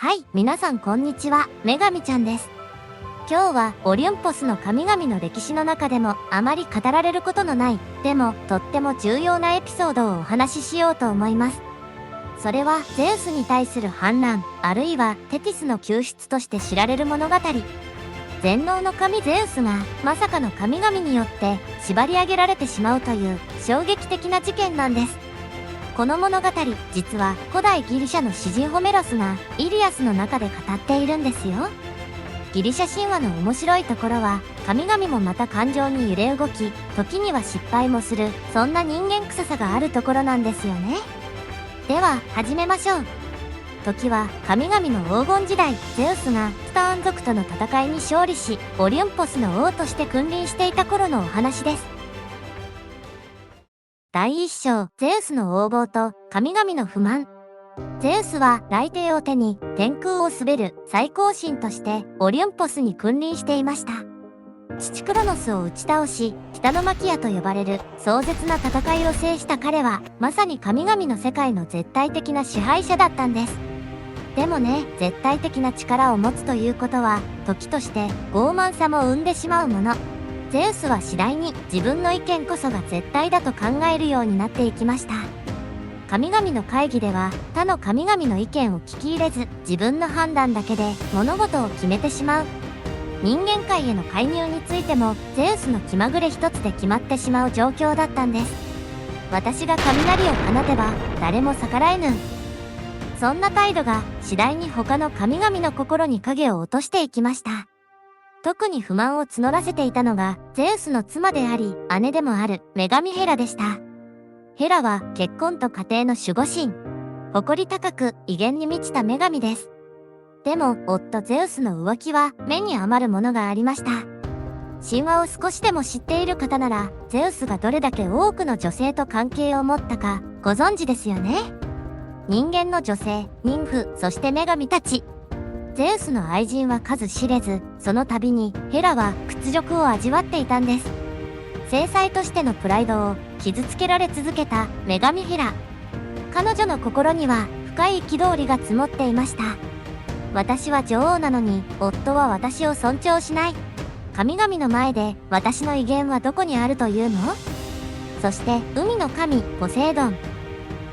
はい、皆さんこんにちは、女神ちゃんです。今日はオリュンポスの神々の歴史の中でもあまり語られることのない、でもとっても重要なエピソードをお話ししようと思います。それはゼウスに対する反乱、あるいはテティスの救出として知られる物語。全能の神ゼウスがまさかの神々によって縛り上げられてしまうという衝撃的な事件なんです。この物語、実は古代ギリシャの詩人ホメロスがイリアスの中で語っているんですよ。ギリシャ神話の面白いところは、神々もまた感情に揺れ動き、時には失敗もする、そんな人間臭さがあるところなんですよね。では、始めましょう。時は神々の黄金時代、ゼウスがスターン族との戦いに勝利し、オリュンポスの王として君臨していた頃のお話です。第一章、ゼウスの横暴と神々の不満。ゼウスは雷帝を手に天空を滑る最高神としてオリュンポスに君臨していました。父クロノスを打ち倒し、北のマキアと呼ばれる壮絶な戦いを制した彼は、まさに神々の世界の絶対的な支配者だったんです。でもね、絶対的な力を持つということは、時として傲慢さも生んでしまうもの。ゼウスは次第に自分の意見こそが絶対だと考えるようになっていきました。神々の会議では他の神々の意見を聞き入れず、自分の判断だけで物事を決めてしまう。人間界への介入についてもゼウスの気まぐれ一つで決まってしまう状況だったんです。私が雷を放てば誰も逆らえぬ。そんな態度が次第に他の神々の心に影を落としていきました。特に不満を募らせていたのが、ゼウスの妻であり、姉でもある女神ヘラでした。ヘラは結婚と家庭の守護神。誇り高く威厳に満ちた女神です。でも、夫ゼウスの浮気は目に余るものがありました。神話を少しでも知っている方なら、ゼウスがどれだけ多くの女性と関係を持ったかご存知ですよね。人間の女性、妊婦、そして女神たち。ゼウスの愛人は数知れず、その度にヘラは屈辱を味わっていたんです。正妻としてのプライドを傷つけられ続けた女神ヘラ。彼女の心には深い憤りが積もっていました。私は女王なのに、夫は私を尊重しない。神々の前で私の威厳はどこにあるというの？そして海の神ポセイドン。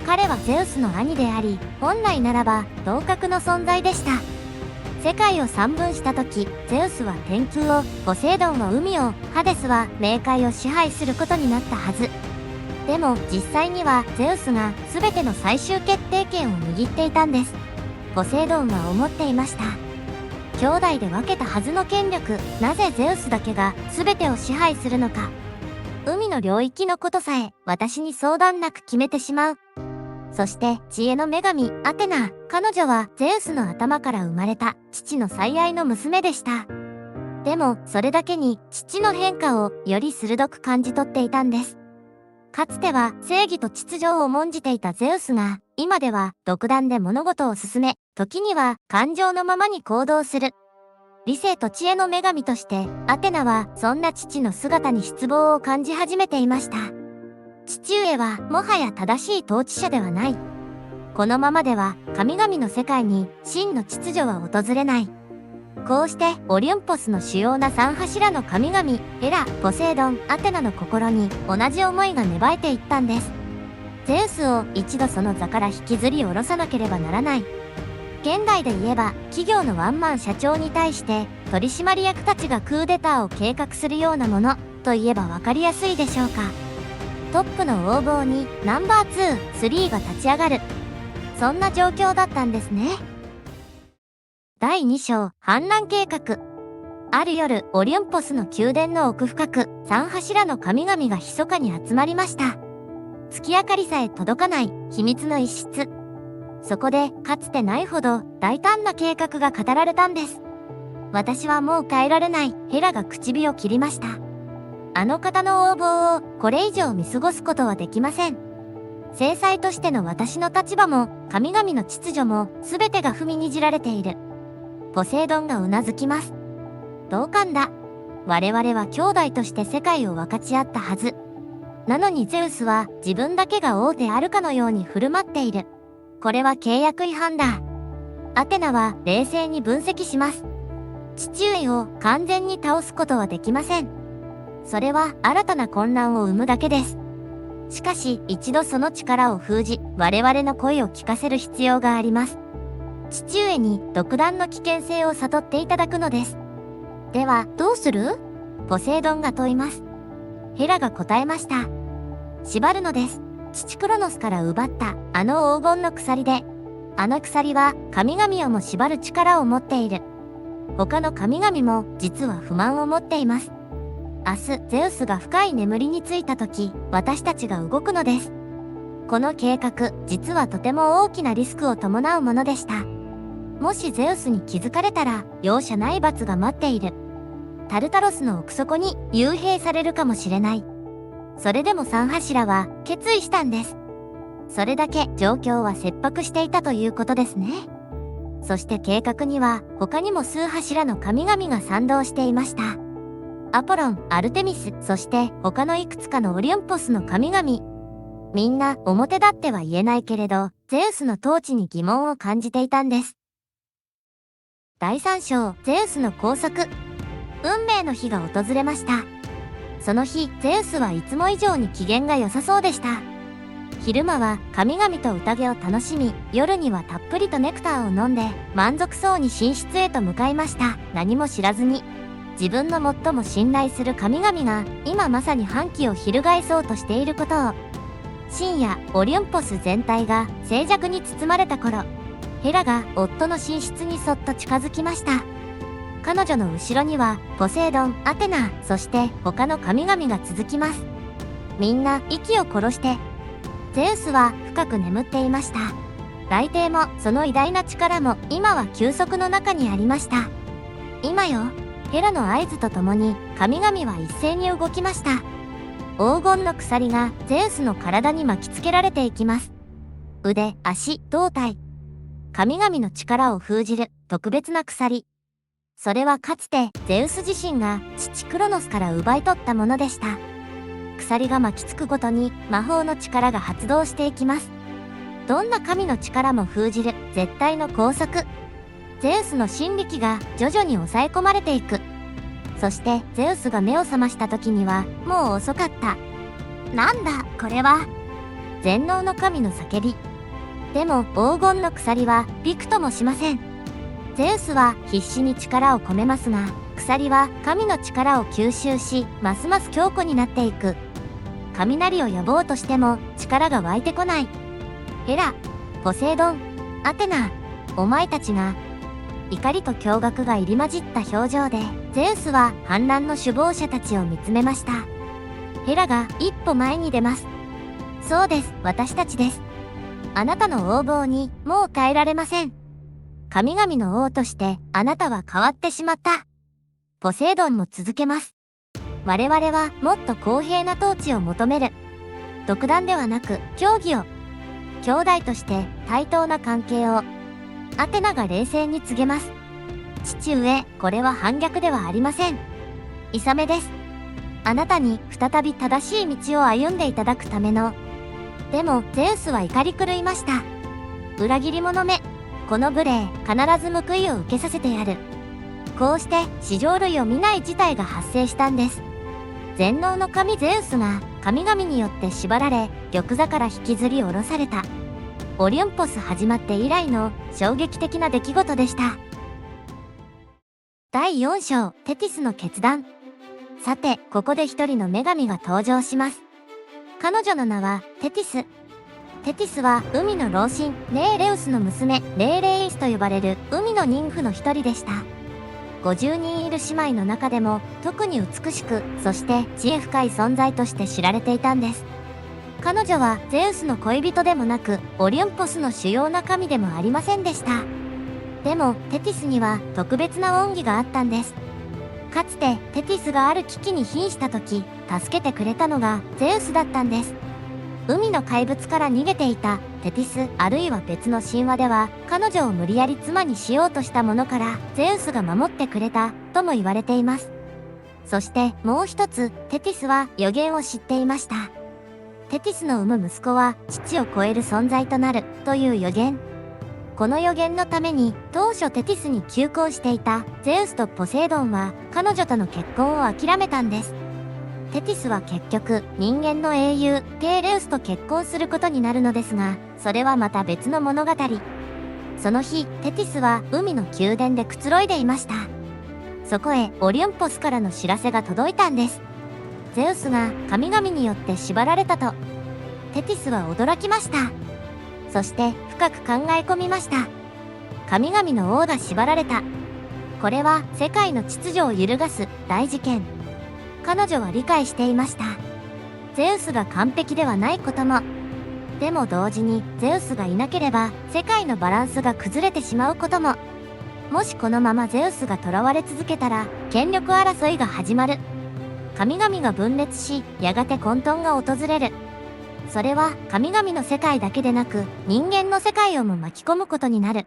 彼はゼウスの兄であり、本来ならば同格の存在でした。世界を三分した時、ゼウスは天空を、ポセイドンは海を、ハデスは冥界を支配することになったはず。でも実際にはゼウスが全ての最終決定権を握っていたんです。ポセイドンは思っていました。兄弟で分けたはずの権力、なぜゼウスだけが全てを支配するのか。海の領域のことさえ私に相談なく決めてしまう。そして知恵の女神アテナ。彼女はゼウスの頭から生まれた父の最愛の娘でした。でもそれだけに父の変化をより鋭く感じ取っていたんです。かつては正義と秩序を重んじていたゼウスが、今では独断で物事を進め、時には感情のままに行動する。理性と知恵の女神としてアテナはそんな父の姿に失望を感じ始めていました。父上はもはや正しい統治者ではない。このままでは神々の世界に真の秩序は訪れない。こうしてオリュンポスの主要な三柱の神々、ヘラ、ポセイドン、アテナの心に同じ思いが芽生えていったんです。ゼウスを一度その座から引きずり下ろさなければならない。現代で言えば企業のワンマン社長に対して取締役たちがクーデターを計画するようなものと言えば分かりやすいでしょうか。トップの横暴にナンバー2、3が立ち上がる。そんな状況だったんですね。第2章、反乱計画。ある夜、オリュンポスの宮殿の奥深く、三柱の神々が密かに集まりました。月明かりさえ届かない秘密の一室。そこで、かつてないほど大胆な計画が語られたんです。私はもう変えられない、ヘラが口火を切りました。あの方の横暴をこれ以上見過ごすことはできません。正妻としての私の立場も神々の秩序も全てが踏みにじられている。ポセイドンがうなずきます。同感だ。我々は兄弟として世界を分かち合ったはず。なのにゼウスは自分だけが王であるかのように振る舞っている。これは契約違反だ。アテナは冷静に分析します。父上を完全に倒すことはできません。それは新たな混乱を生むだけです。しかし一度その力を封じ、我々の声を聞かせる必要があります。父上に独断の危険性を悟っていただくのです。ではどうする？ポセイドンが問います。ヘラが答えました。縛るのです。父クロノスから奪ったあの黄金の鎖で。あの鎖は神々をも縛る力を持っている。他の神々も実は不満を持っています。明日ゼウスが深い眠りについた時、私たちが動くのです。この計画、実はとても大きなリスクを伴うものでした。もしゼウスに気づかれたら容赦ない罰が待っている。タルタロスの奥底に幽閉されるかもしれない。それでも三柱は決意したんです。それだけ状況は切迫していたということですね。そして計画には他にも数柱の神々が賛同していました。アポロン、アルテミス、そして他のいくつかのオリュンポスの神々。みんな表立っては言えないけれど、ゼウスの統治に疑問を感じていたんです。第3章、ゼウスの拘束。運命の日が訪れました。その日、ゼウスはいつも以上に機嫌が良さそうでした。昼間は神々と宴を楽しみ、夜にはたっぷりとネクターを飲んで、満足そうに寝室へと向かいました。何も知らずに。自分の最も信頼する神々が今まさに反旗を翻そうとしていることを。深夜、オリュンポス全体が静寂に包まれた頃、ヘラが夫の寝室にそっと近づきました。彼女の後ろにはポセイドン、アテナ、そして他の神々が続きます。みんな息を殺して。ゼウスは深く眠っていました。雷帝もその偉大な力も今は休息の中にありました。今よ。ヘラの合図とともに神々は一斉に動きました。黄金の鎖がゼウスの体に巻きつけられていきます。腕、足、胴体。神々の力を封じる特別な鎖。それはかつてゼウス自身が父クロノスから奪い取ったものでした。鎖が巻きつくごとに魔法の力が発動していきます。どんな神の力も封じる絶対の拘束。ゼウスの神力が徐々に抑え込まれていく。そしてゼウスが目を覚ました時にはもう遅かった。なんだこれは。全能の神の叫び。でも黄金の鎖はびくともしません。ゼウスは必死に力を込めますが、鎖は神の力を吸収し、ますます強固になっていく。雷を呼ぼうとしても力が湧いてこない。ヘラ、ポセイドン、アテナ、お前たちが。怒りと驚愕が入り混じった表情で、ゼウスは反乱の首謀者たちを見つめました。ヘラが一歩前に出ます。そうです、私たちです。あなたの横暴にもう耐えられません。神々の王としてあなたは変わってしまった。ポセイドンも続けます。我々はもっと公平な統治を求める。独断ではなく協議を。兄弟として対等な関係を。アテナが冷静に告げます。父上、これは反逆ではありません。イサメです。あなたに再び正しい道を歩んでいただくための。でもゼウスは怒り狂いました。裏切り者め。この無礼、必ず報いを受けさせてやる。こうして史上類を見ない事態が発生したんです。全能の神ゼウスが神々によって縛られ、玉座から引きずり下ろされた。オリュンポス始まって以来の衝撃的な出来事でした。第4章、テティスの決断。さて、ここで一人の女神が登場します。彼女の名はテティス。テティスは海の老神、ネーレウスの娘、レーレイスと呼ばれる海のニンフの一人でした。50人いる姉妹の中でも特に美しく、そして知恵深い存在として知られていたんです。彼女はゼウスの恋人でもなく、オリュンポスの主要な神でもありませんでした。でも、テティスには特別な恩義があったんです。かつて、テティスがある危機に瀕した時、助けてくれたのがゼウスだったんです。海の怪物から逃げていたテティス、あるいは別の神話では、彼女を無理やり妻にしようとしたものから、ゼウスが守ってくれた、とも言われています。そしてもう一つ、テティスは予言を知っていました。テティスの産む息子は父を超える存在となるという予言。この予言のために当初テティスに求婚していたゼウスとポセイドンは彼女との結婚を諦めたんです。テティスは結局人間の英雄ペーレウスと結婚することになるのですが、それはまた別の物語。その日、テティスは海の宮殿でくつろいでいました。そこへオリュンポスからの知らせが届いたんです。ゼウスが神々によって縛られたと。テティスは驚きました。そして深く考え込みました。神々の王が縛られた。これは世界の秩序を揺るがす大事件。彼女は理解していました。ゼウスが完璧ではないことも。でも同時にゼウスがいなければ世界のバランスが崩れてしまうことも。もしこのままゼウスが囚われ続けたら権力争いが始まる。神々が分裂し、やがて混沌が訪れる。それは神々の世界だけでなく人間の世界をも巻き込むことになる。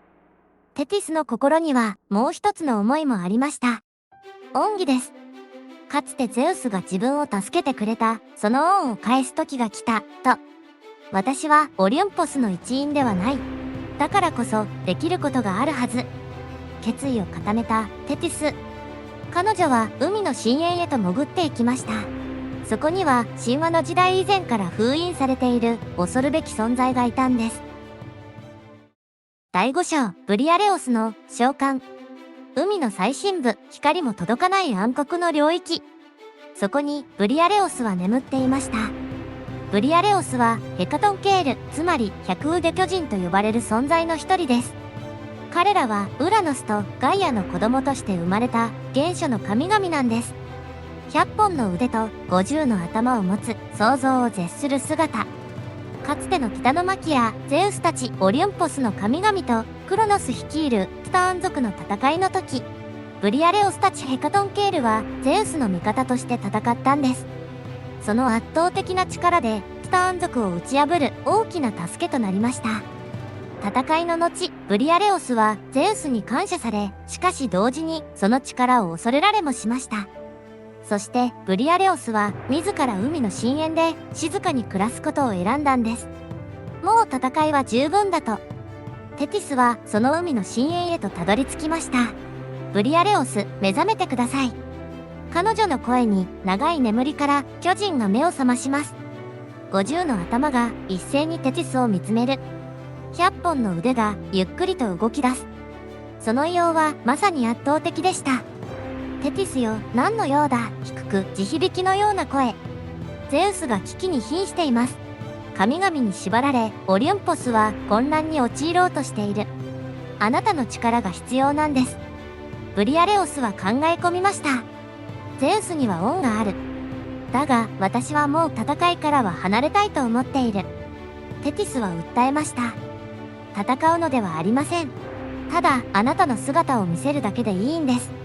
テティスの心にはもう一つの思いもありました。恩義です。かつてゼウスが自分を助けてくれた、その恩を返す時が来た、と。私はオリュンポスの一員ではない。だからこそできることがあるはず。決意を固めたテティス。彼女は海の深淵へと潜っていきました。そこには神話の時代以前から封印されている恐るべき存在がいたんです。第5章ブリアレオスの召喚。海の最深部、光も届かない暗黒の領域。そこにブリアレオスは眠っていました。ブリアレオスはヘカトンケール、つまり百腕巨人と呼ばれる存在の一人です。彼らはウラノスとガイアの子供として生まれた原初の神々なんです。100本の腕と50の頭を持つ想像を絶する姿。かつての北のマキア、ゼウスたちオリュンポスの神々とクロノス率いるティターン族の戦いの時、ブリアレオスたちヘカトンケールはゼウスの味方として戦ったんです。その圧倒的な力でティターン族を打ち破る大きな助けとなりました。戦いの後、ブリアレオスはゼウスに感謝され、しかし同時にその力を恐れられもしました。そしてブリアレオスは自ら海の深淵で静かに暮らすことを選んだんです。もう戦いは十分だと。テティスはその海の深淵へとたどり着きました。ブリアレオス、目覚めてください。彼女の声に長い眠りから巨人が目を覚まします。50の頭が一斉にテティスを見つめる。100本の腕がゆっくりと動き出す。その異様はまさに圧倒的でした。テティスよ、何の用だ。低く地響きのような声。ゼウスが危機に瀕しています。神々に縛られ、オリュンポスは混乱に陥ろうとしている。あなたの力が必要なんです。ブリアレオスは考え込みました。ゼウスには恩がある。だが、私はもう戦いからは離れたいと思っている。テティスは訴えました。戦うのではありません。ただ、あなたの姿を見せるだけでいいんです。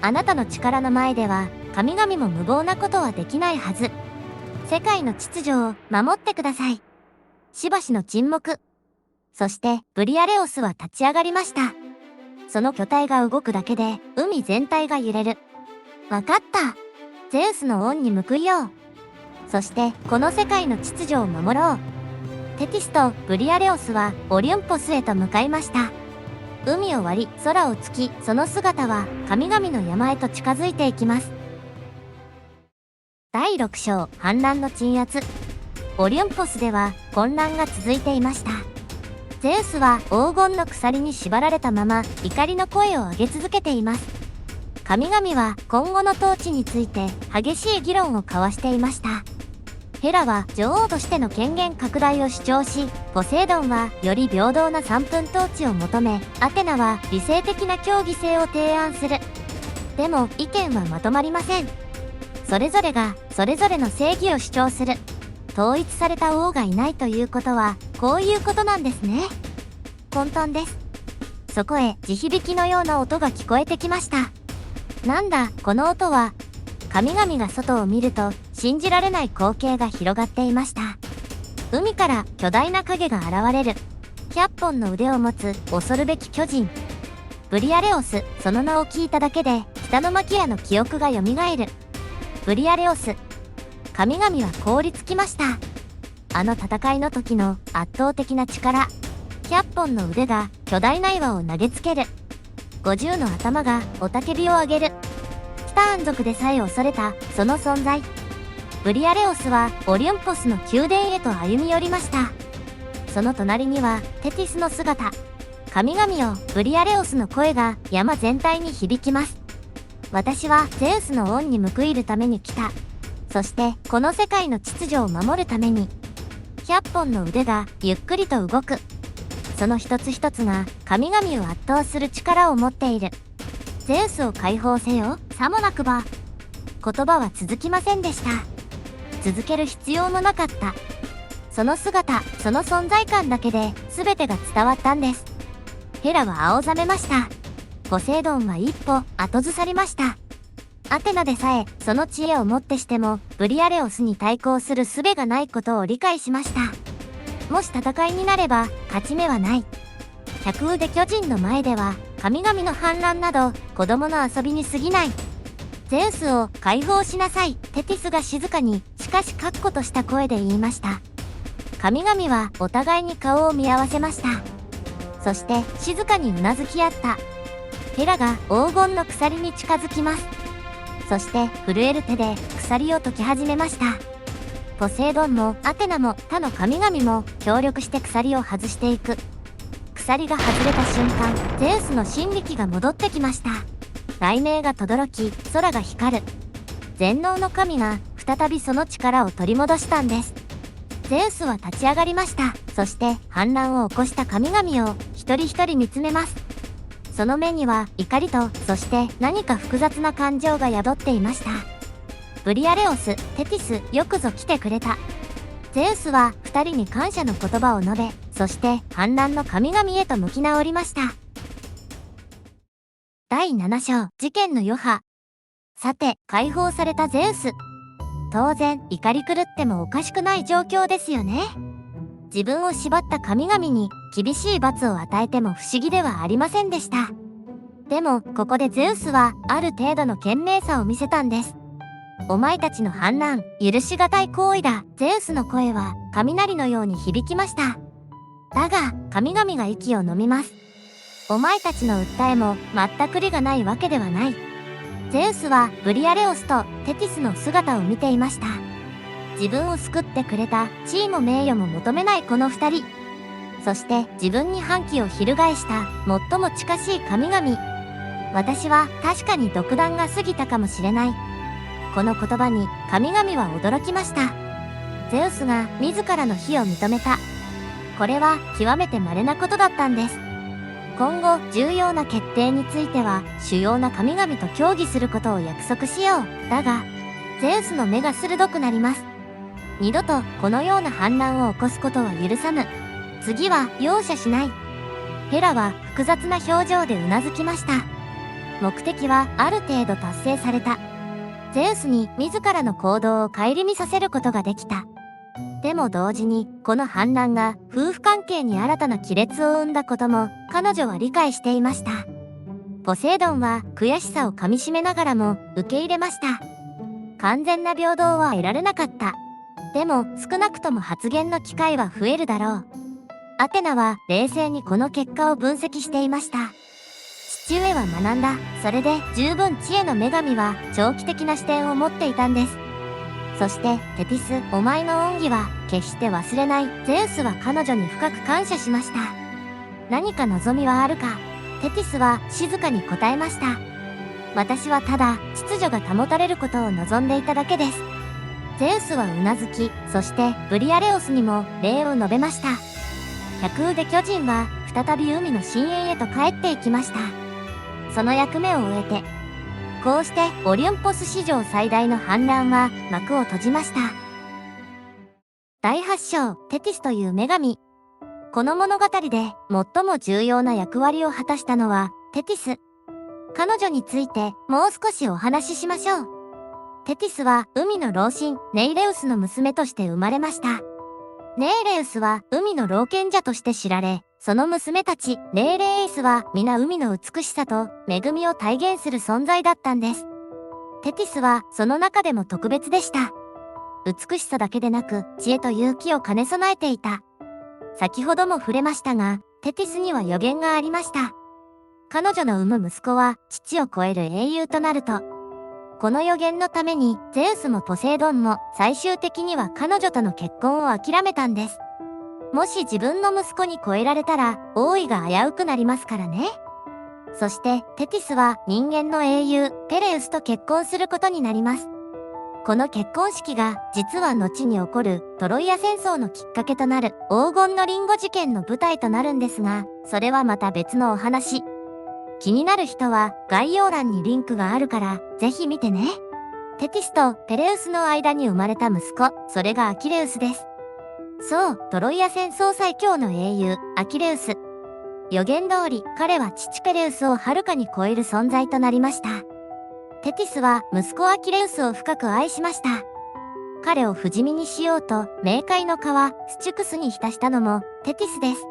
あなたの力の前では神々も無謀なことはできないはず。世界の秩序を守ってください。しばしの沈黙。そしてブリアレオスは立ち上がりました。その巨体が動くだけで海全体が揺れる。わかった。ゼウスの恩に報いよう。そしてこの世界の秩序を守ろう。テティスとブリアレオスはオリュンポスへと向かいました。海を割り空を突き、その姿は神々の山へと近づいていきます。第6章反乱の鎮圧。オリュンポスでは混乱が続いていました。ゼウスは黄金の鎖に縛られたまま怒りの声を上げ続けています。神々は今後の統治について激しい議論を交わしていました。ヘラは女王としての権限拡大を主張し、ポセイドンはより平等な3分統治を求め、アテナは理性的な協議性を提案する。でも意見はまとまりません。それぞれがそれぞれの正義を主張する。統一された王がいないということはこういうことなんですね。混沌です。そこへ地響きのような音が聞こえてきました。なんだこの音は。神々が外を見ると信じられない光景が広がっていました。海から巨大な影が現れる。100本の腕を持つ恐るべき巨人。ブリアレオス、その名を聞いただけで北のマキアの記憶が蘇る。ブリアレオス。神々は凍りつきました。あの戦いの時の圧倒的な力。100本の腕が巨大な岩を投げつける。50の頭が雄たけびを上げる。ティターン族でさえ恐れたその存在。ブリアレオスはオリュンポスの宮殿へと歩み寄りました。その隣にはテティスの姿。神々よ、ブリアレオスの声が山全体に響きます。私はゼウスの恩に報いるために来た。そしてこの世界の秩序を守るために。100本の腕がゆっくりと動く。その一つ一つが神々を圧倒する力を持っている。ゼウスを解放せよ、さもなくば。言葉は続きませんでした。続ける必要もなかった。その姿、その存在感だけで全てが伝わったんです。ヘラは青ざめました。ポセイドンは一歩後ずさりました。アテナでさえその知恵をもってしてもブリアレオスに対抗する術がないことを理解しました。もし戦いになれば勝ち目はない。百腕巨人の前では神々の反乱など子供の遊びに過ぎない。ゼウスを解放しなさい。テティスが静かにしかし確固とした声で言いました。神々はお互いに顔を見合わせました。そして静かにうなずき合った。ヘラが黄金の鎖に近づきます。そして震える手で鎖を解き始めました。ポセイドンもアテナも他の神々も協力して鎖を外していく。鎖が外れた瞬間、ゼウスの神力が戻ってきました。雷鳴が轟き、空が光る。全能の神が再びその力を取り戻したんです。ゼウスは立ち上がりました。そして反乱を起こした神々を一人一人見つめます。その目には怒りと、そして何か複雑な感情が宿っていました。ブリアレオス、テティス、よくぞ来てくれた。ゼウスは二人に感謝の言葉を述べ、そして反乱の神々へと向き直りました。第7章、事件の余波。さて、解放されたゼウス。当然、怒り狂ってもおかしくない状況ですよね。自分を縛った神々に厳しい罰を与えても不思議ではありませんでした。でも、ここでゼウスはある程度の賢明さを見せたんです。お前たちの反乱、許しがたい行為だ。ゼウスの声は雷のように響きました。だが、神々が息を飲みます。お前たちの訴えも全く理がないわけではない。ゼウスはブリアレオスとテティスの姿を見ていました。自分を救ってくれた地位も名誉も求めないこの二人。そして自分に反旗を翻した最も近しい神々。私は確かに独断が過ぎたかもしれない。この言葉に神々は驚きました。ゼウスが自らの非を認めた。これは極めて稀なことだったんです。今後重要な決定については主要な神々と協議することを約束しよう。だが、ゼウスの目が鋭くなります。二度とこのような反乱を起こすことは許さぬ。次は容赦しない。ヘラは複雑な表情でうなずきました。目的はある程度達成された。ゼウスに自らの行動を顧みさせることができた。でも同時にこの反乱が夫婦関係に新たな亀裂を生んだことも彼女は理解していました。ポセイドンは悔しさをかみしめながらも受け入れました。完全な平等は得られなかった。でも少なくとも発言の機会は増えるだろう。アテナは冷静にこの結果を分析していました。父上は学んだ。それで十分知恵の女神は長期的な視点を持っていたんです。そしてテティス、お前の恩義は決して忘れない。ゼウスは彼女に深く感謝しました。何か望みはあるか。テティスは静かに答えました。私はただ秩序が保たれることを望んでいただけです。ゼウスはうなずき、そしてブリアレオスにも礼を述べました。百腕巨人は再び海の深淵へと帰っていきました。その役目を終えて、こうしてオリュンポス史上最大の反乱は幕を閉じました。第8章、テティスという女神。この物語で最も重要な役割を果たしたのはテティス。彼女についてもう少しお話ししましょう。テティスは海の老神ネイレウスの娘として生まれました。ネイレウスは海の老賢者として知られ、その娘たちレーレエイスは皆海の美しさと恵みを体現する存在だったんです。テティスはその中でも特別でした。美しさだけでなく知恵と勇気を兼ね備えていた。先ほども触れましたが、テティスには予言がありました。彼女の産む息子は父を超える英雄となると。この予言のためにゼウスもポセイドンも最終的には彼女との結婚を諦めたんです。もし自分の息子に超えられたら王位が危うくなりますからね。そしてテティスは人間の英雄ペレウスと結婚することになります。この結婚式が実は後に起こるトロイア戦争のきっかけとなる黄金のリンゴ事件の舞台となるんですが、それはまた別のお話。気になる人は概要欄にリンクがあるからぜひ見てね。テティスとペレウスの間に生まれた息子、それがアキレウスです。そう、トロイア戦争最強の英雄、アキレウス。予言通り、彼は父ペレウスをはるかに超える存在となりました。テティスは息子アキレウスを深く愛しました。彼を不死身にしようと、冥界の川、スチュクスに浸したのもテティスです。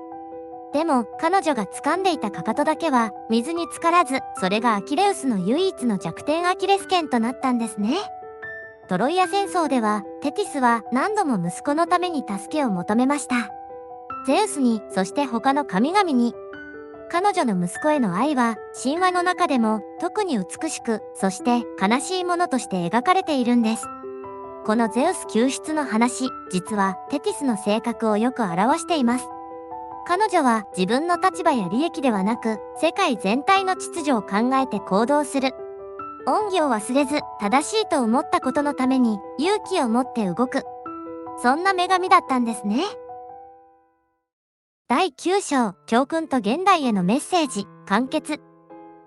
でも、彼女が掴んでいたかかとだけは水に浸からず、それがアキレウスの唯一の弱点アキレス腱となったんですね。トロイア戦争では、テティスは何度も息子のために助けを求めました。ゼウスに、そして他の神々に。彼女の息子への愛は、神話の中でも特に美しく、そして悲しいものとして描かれているんです。このゼウス救出の話、実はテティスの性格をよく表しています。彼女は自分の立場や利益ではなく、世界全体の秩序を考えて行動する。恩義を忘れず、正しいと思ったことのために勇気を持って動く。そんな女神だったんですね。第9章、教訓と現代へのメッセージ、完結。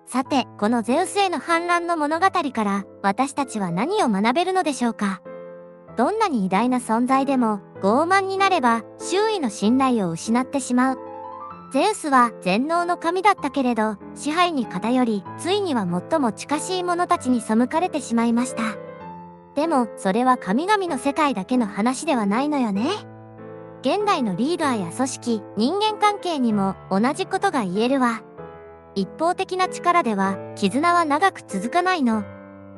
さて、このゼウスへの反乱の物語から私たちは何を学べるのでしょうか。どんなに偉大な存在でも傲慢になれば周囲の信頼を失ってしまう。ゼウスは全能の神だったけれど、支配に偏り、ついには最も近しい者たちに背かれてしまいました。でも、それは神々の世界だけの話ではないのよね。現代のリーダーや組織、人間関係にも同じことが言えるわ。一方的な力では絆は長く続かないの。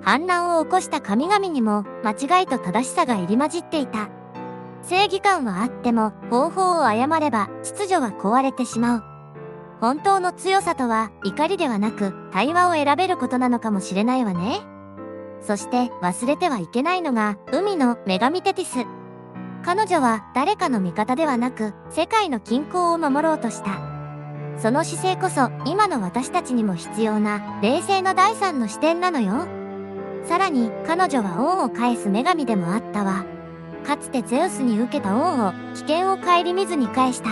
反乱を起こした神々にも間違いと正しさが入り混じっていた。正義感はあっても方法を誤れば秩序は壊れてしまう。本当の強さとは怒りではなく対話を選べることなのかもしれないわね。そして忘れてはいけないのが海の女神テティス。彼女は誰かの味方ではなく世界の均衡を守ろうとした。その姿勢こそ今の私たちにも必要な冷静な第三の視点なのよ。さらに彼女は恩を返す女神でもあったわ。かつてゼウスに受けた恩を危険を顧みずに返した。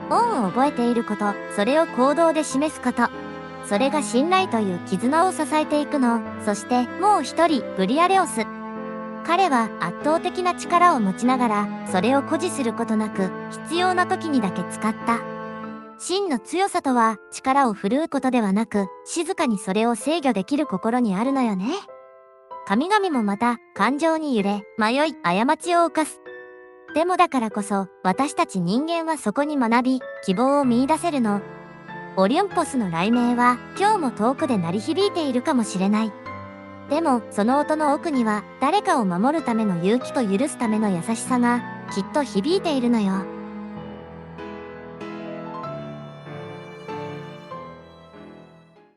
恩を覚えていること、それを行動で示すこと。それが信頼という絆を支えていくの。そしてもう一人、ブリアレオス。彼は圧倒的な力を持ちながら、それを誇示することなく、必要な時にだけ使った。真の強さとは力を振るうことではなく、静かにそれを制御できる心にあるのよね。神々もまた感情に揺れ、迷い、過ちを犯す。でもだからこそ、私たち人間はそこに学び、希望を見出せるの。オリュンポスの雷鳴は今日も遠くで鳴り響いているかもしれない。でも、その音の奥には誰かを守るための勇気と許すための優しさがきっと響いているのよ。